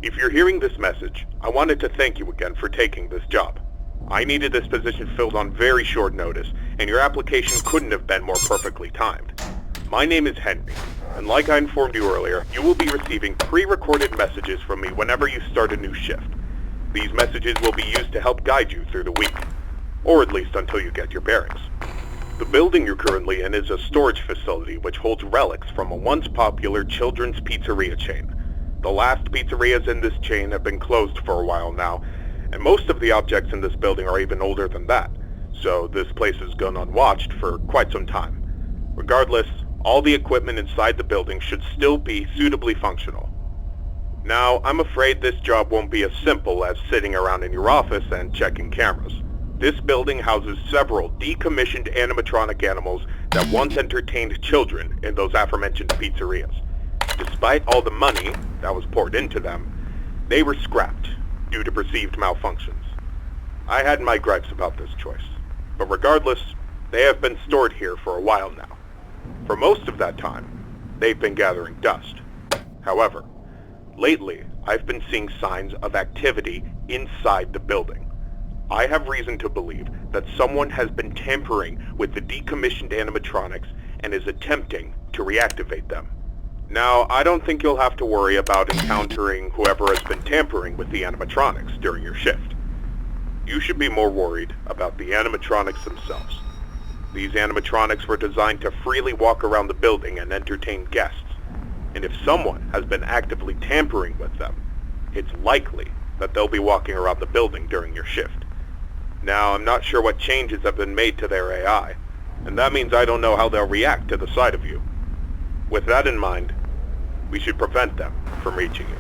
If you're hearing this message, I wanted to thank you again for taking this job. I needed this position filled on very short notice, and your application couldn't have been more perfectly timed. My name is Henry, and like I informed you earlier, you will be receiving pre-recorded messages from me whenever you start a new shift. These messages will be used to help guide you through the week, or at least until you get your bearings. The building you're currently in is a storage facility which holds relics from a once popular children's pizzeria chain. The last pizzerias in this chain have been closed for a while now, and most of the objects in this building are even older than that, so this place has gone unwatched for quite some time. Regardless, all the equipment inside the building should still be suitably functional. Now, I'm afraid this job won't be as simple as sitting around in your office and checking cameras. This building houses several decommissioned animatronic animals that once entertained children in those aforementioned pizzerias. Despite all the money that was poured into them, they were scrapped due to perceived malfunctions. I had my gripes about this choice, but regardless, they have been stored here for a while now. For most of that time, they've been gathering dust. However, lately, I've been seeing signs of activity inside the building. I have reason to believe that someone has been tampering with the decommissioned animatronics and is attempting to reactivate them. Now, I don't think you'll have to worry about encountering whoever has been tampering with the animatronics during your shift. You should be more worried about the animatronics themselves. These animatronics were designed to freely walk around the building and entertain guests, and if someone has been actively tampering with them, it's likely that they'll be walking around the building during your shift. Now, I'm not sure what changes have been made to their AI, and that means I don't know how they'll react to the sight of you. With that in mind, we should prevent them from reaching you.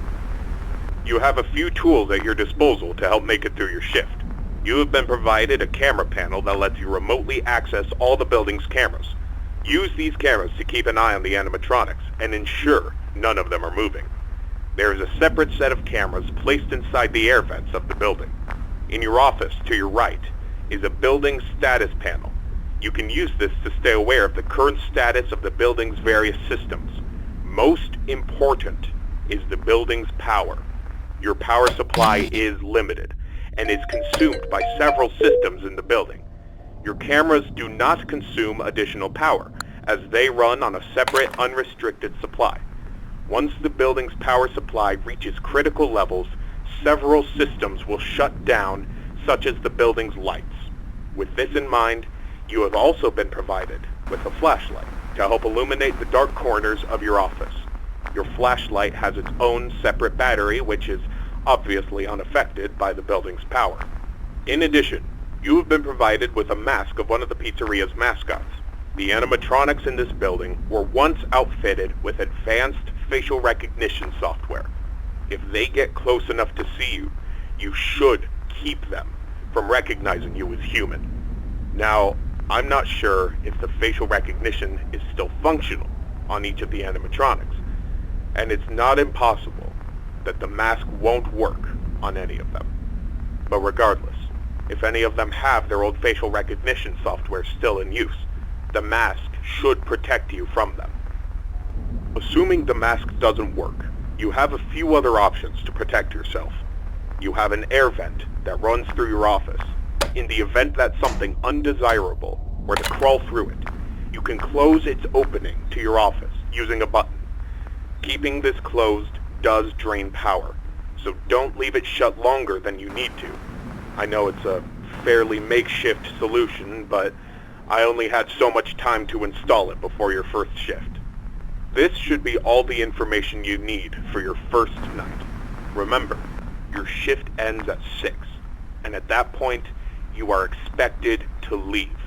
You have a few tools at your disposal to help make it through your shift. You have been provided a camera panel that lets you remotely access all the building's cameras. Use these cameras to keep an eye on the animatronics and ensure none of them are moving. There is a separate set of cameras placed inside the air vents of the building. In your office, to your right, is a building status panel. You can use this to stay aware of the current status of the building's various systems. Most important is the building's power. Your power supply is limited and is consumed by several systems in the building. Your cameras do not consume additional power, as they run on a separate, unrestricted supply. Once the building's power supply reaches critical levels, several systems will shut down, such as the building's lights. With this in mind, you have also been provided with a flashlight to help illuminate the dark corners of your office. Your flashlight has its own separate battery, which is obviously unaffected by the building's power. In addition, you have been provided with a mask of one of the pizzeria's mascots. The animatronics in this building were once outfitted with advanced facial recognition software. If they get close enough to see you, you should keep them from recognizing you as human. Now, I'm not sure if the facial recognition is still functional on each of the animatronics, and it's not impossible that the mask won't work on any of them. But regardless, if any of them have their old facial recognition software still in use, the mask should protect you from them. Assuming the mask doesn't work, you have a few other options to protect yourself. You have an air vent that runs through your office. In the event that something undesirable were to crawl through it, you can close its opening to your office using a button. Keeping this closed does drain power, so don't leave it shut longer than you need to. I know it's a fairly makeshift solution, but I only had so much time to install it before your first shift. This should be all the information you need for your first night. Remember, your shift ends at 6, and at that point, you are expected to leave.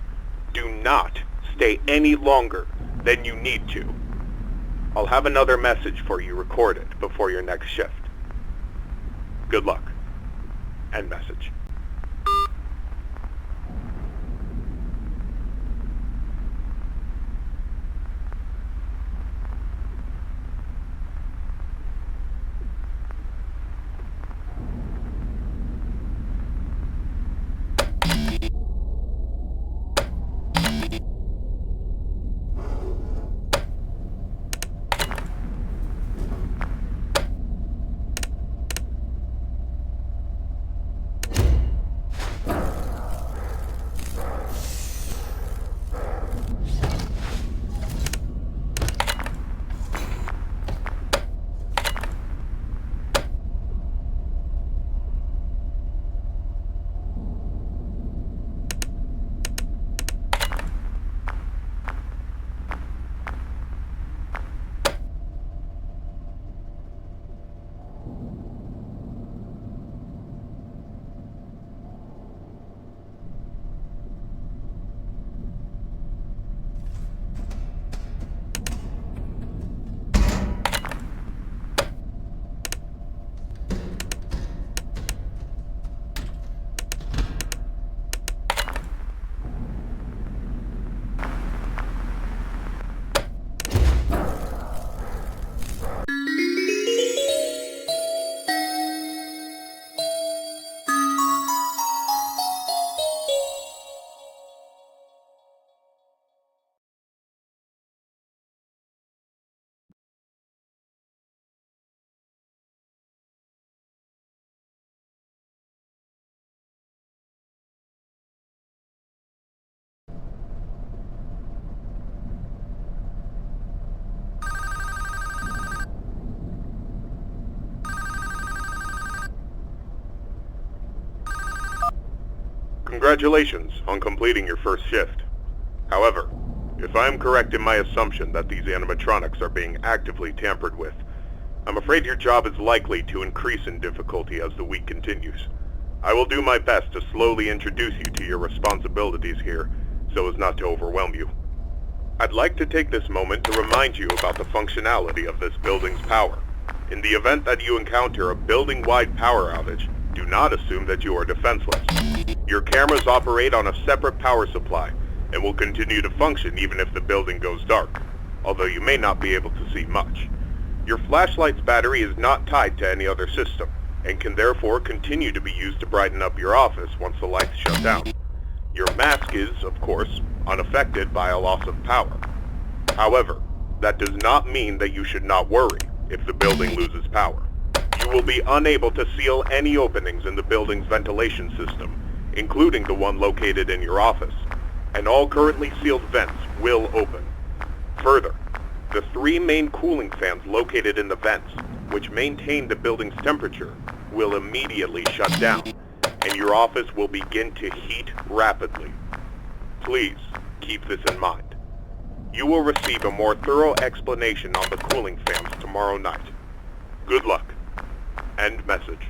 Do not stay any longer than you need to. I'll have another message for you recorded before your next shift. Good luck. End message. Congratulations on completing your first shift. However, if I am correct in my assumption that these animatronics are being actively tampered with, I'm afraid your job is likely to increase in difficulty as the week continues. I will do my best to slowly introduce you to your responsibilities here, so as not to overwhelm you. I'd like to take this moment to remind you about the functionality of this building's power. In the event that you encounter a building-wide power outage, do not assume that you are defenseless. Your cameras operate on a separate power supply, and will continue to function even if the building goes dark, although you may not be able to see much. Your flashlight's battery is not tied to any other system, and can therefore continue to be used to brighten up your office once the lights shut down. Your mask is, of course, unaffected by a loss of power. However, that does not mean that you should not worry if the building loses power. You will be unable to seal any openings in the building's ventilation system, including the one located in your office, and all currently sealed vents will open. Further, the 3 main cooling fans located in the vents, which maintain the building's temperature, will immediately shut down, and your office will begin to heat rapidly. Please keep this in mind. You will receive a more thorough explanation on the cooling fans tomorrow night. Good luck. End message.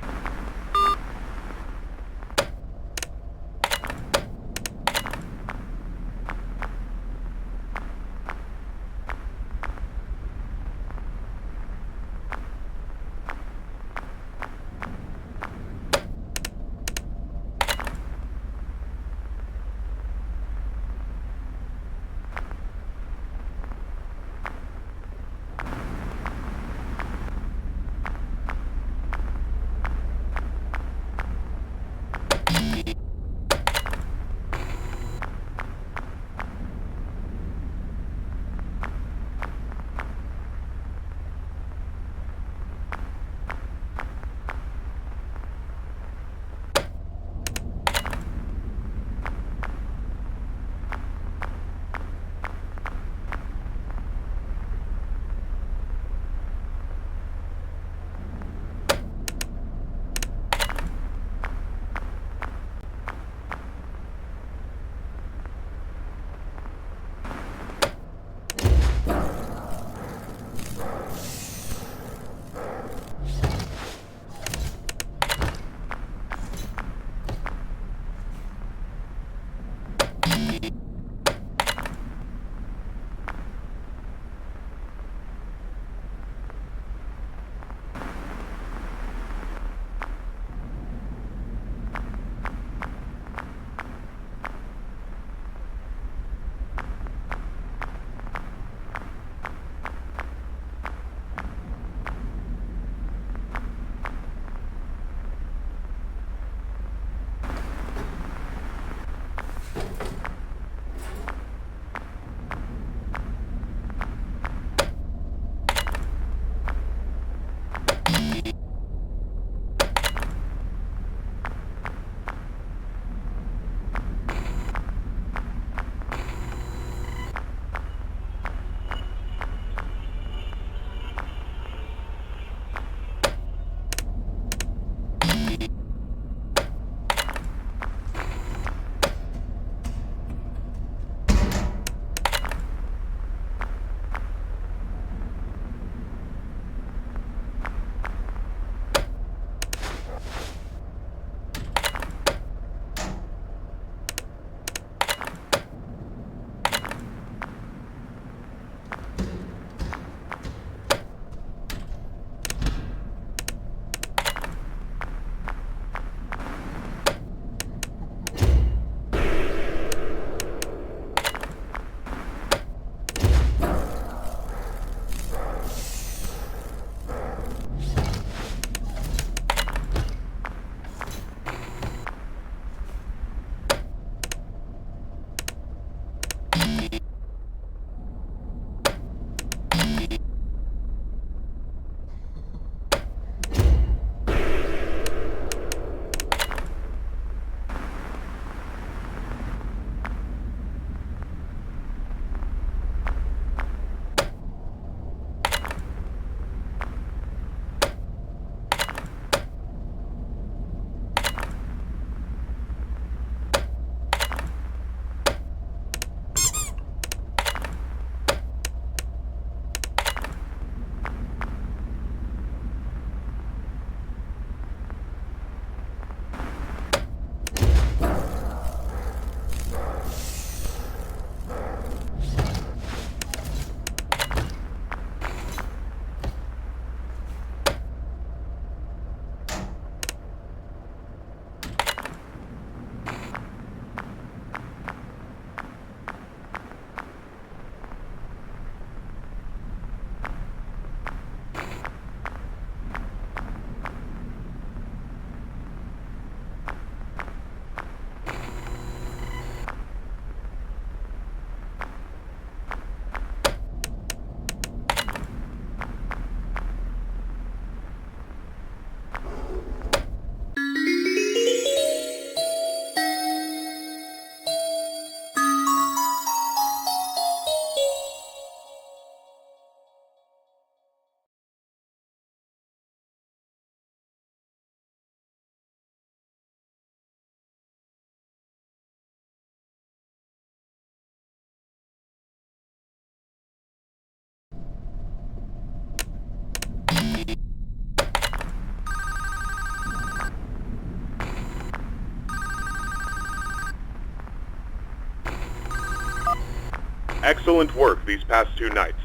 Excellent work these past 2 nights.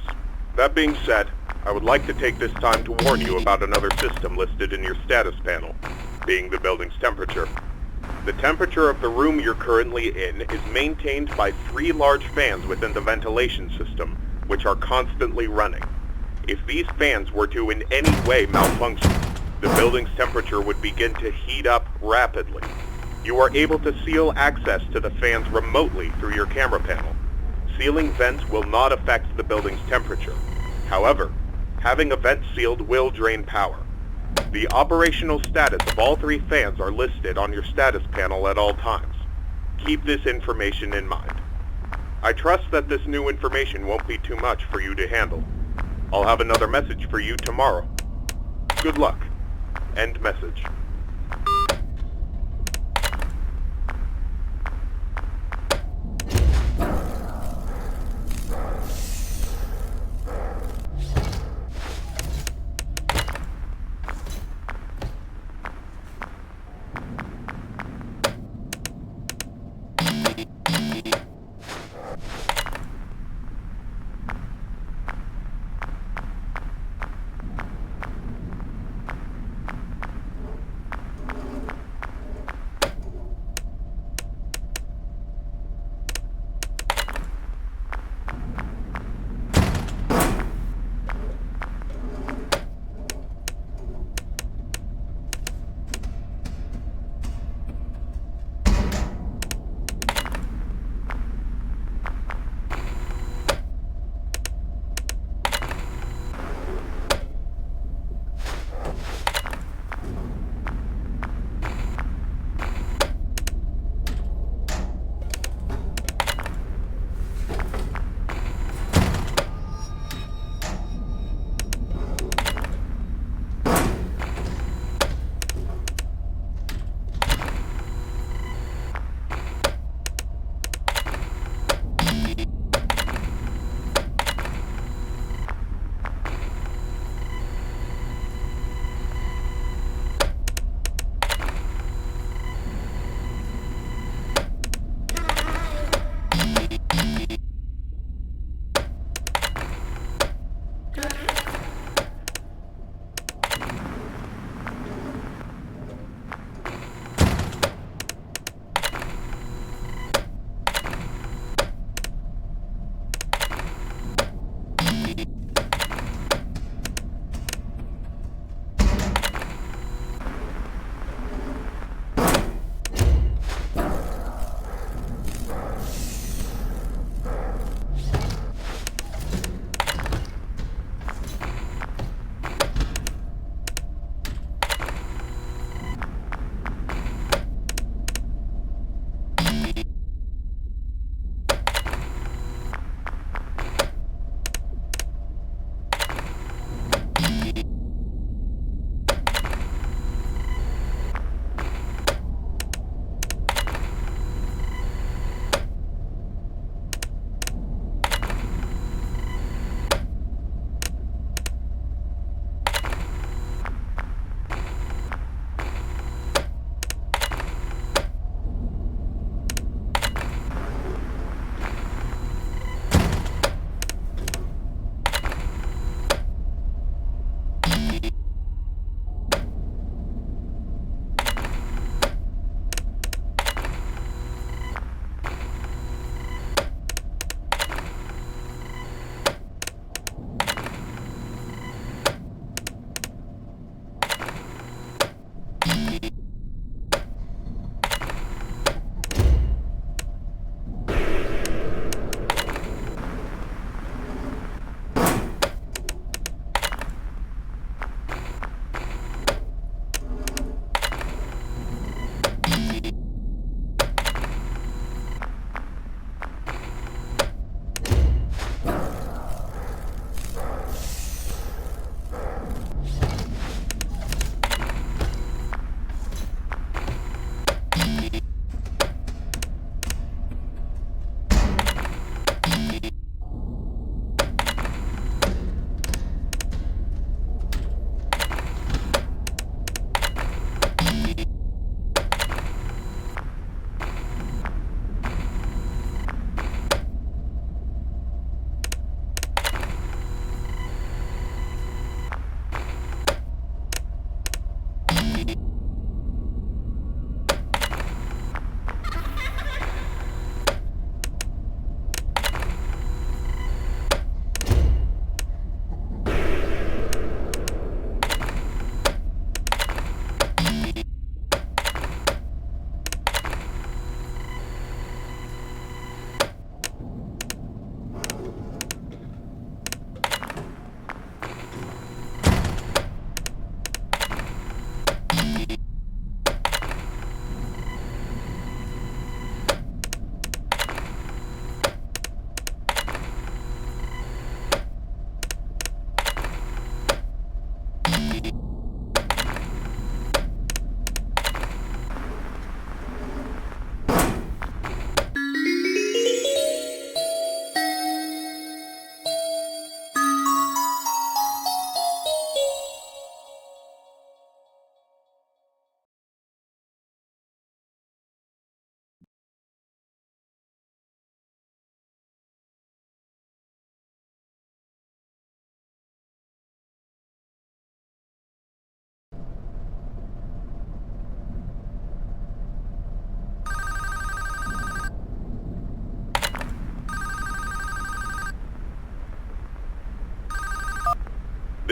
That being said, I would like to take this time to warn you about another system listed in your status panel, being the building's temperature. The temperature of the room you're currently in is maintained by 3 large fans within the ventilation system, which are constantly running. If these fans were to in any way malfunction, the building's temperature would begin to heat up rapidly. You are able to seal access to the fans remotely through your camera panel. Sealing vents will not affect the building's temperature. However, having a vent sealed will drain power. The operational status of all 3 fans are listed on your status panel at all times. Keep this information in mind. I trust that this new information won't be too much for you to handle. I'll have another message for you tomorrow. Good luck. End message.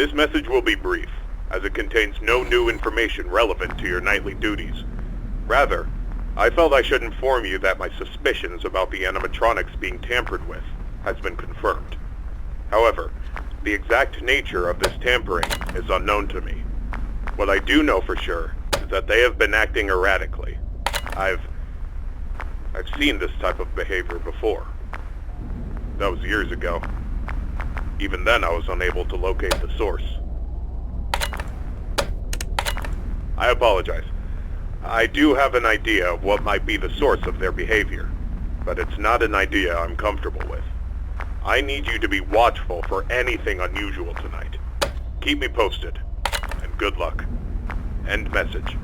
This message will be brief, as it contains no new information relevant to your nightly duties. Rather, I felt I should inform you that my suspicions about the animatronics being tampered with has been confirmed. However, the exact nature of this tampering is unknown to me. What I do know for sure is that they have been acting erratically. I've seen this type of behavior before. That was years ago. Even then, I was unable to locate the source. I apologize. I do have an idea of what might be the source of their behavior, but it's not an idea I'm comfortable with. I need you to be watchful for anything unusual tonight. Keep me posted, and good luck. End message.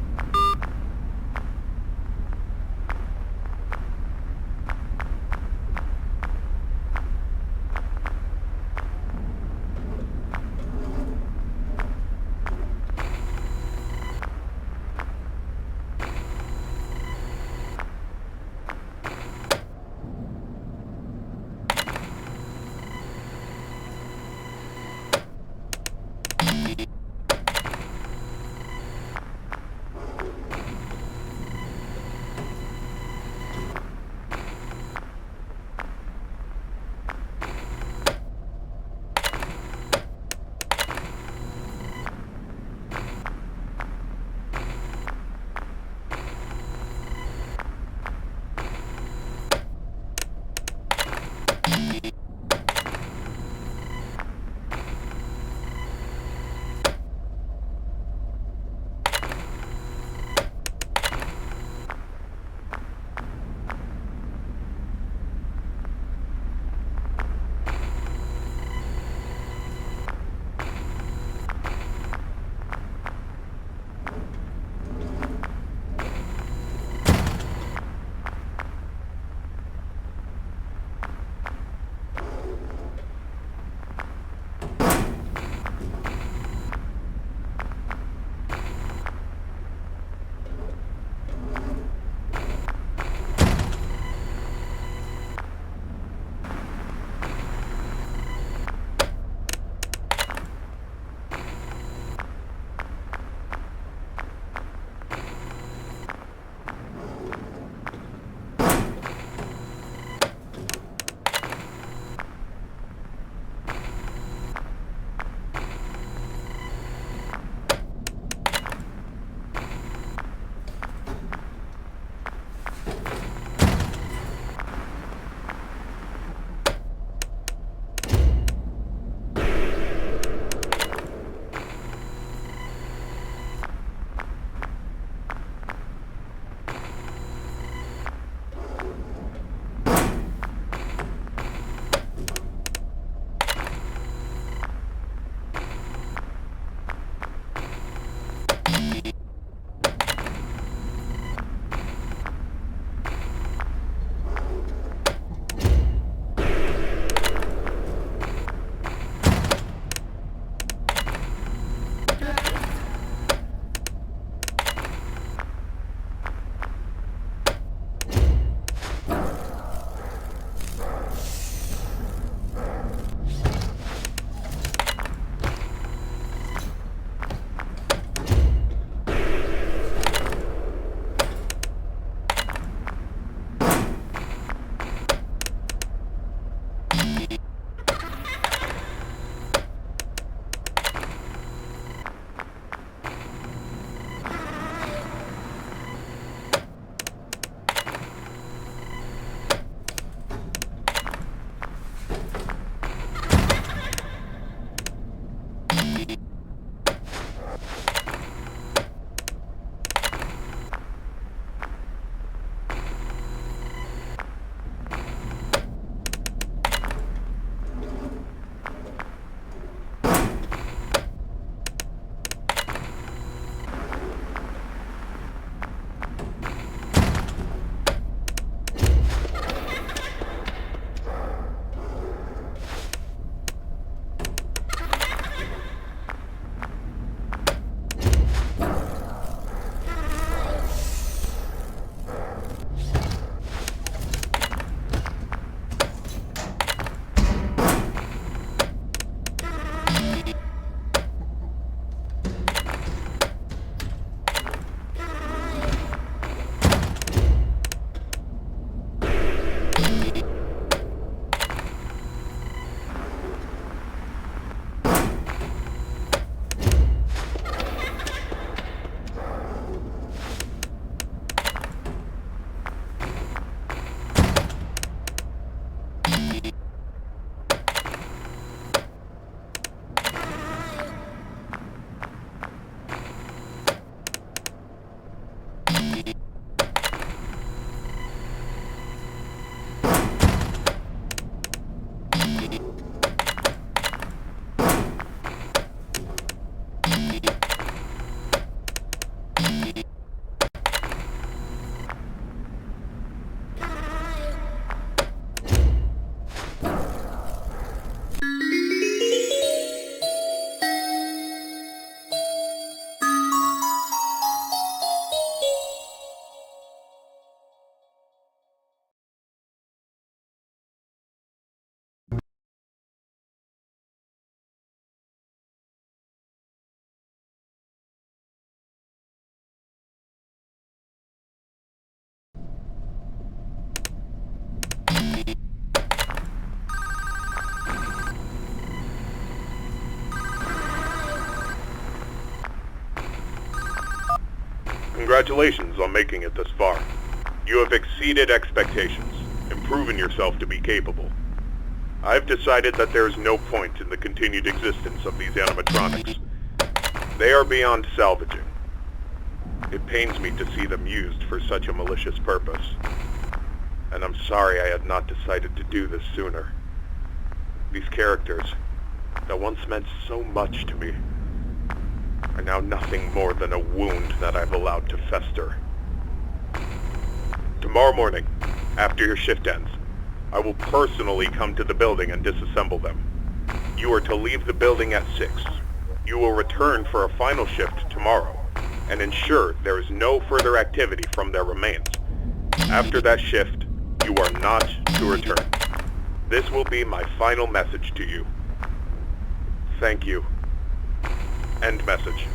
Congratulations on making it this far. You have exceeded expectations and proven yourself to be capable. I've decided that there is no point in the continued existence of these animatronics. They are beyond salvaging. It pains me to see them used for such a malicious purpose. And I'm sorry I had not decided to do this sooner. These characters, that once meant so much to me, are now nothing more than a wound that I've allowed to fester. Tomorrow morning, after your shift ends, I will personally come to the building and disassemble them. You are to leave the building at 6. You will return for a final shift tomorrow, and ensure there is no further activity from their remains. After that shift, you are not to return. This will be my final message to you. Thank you. End message.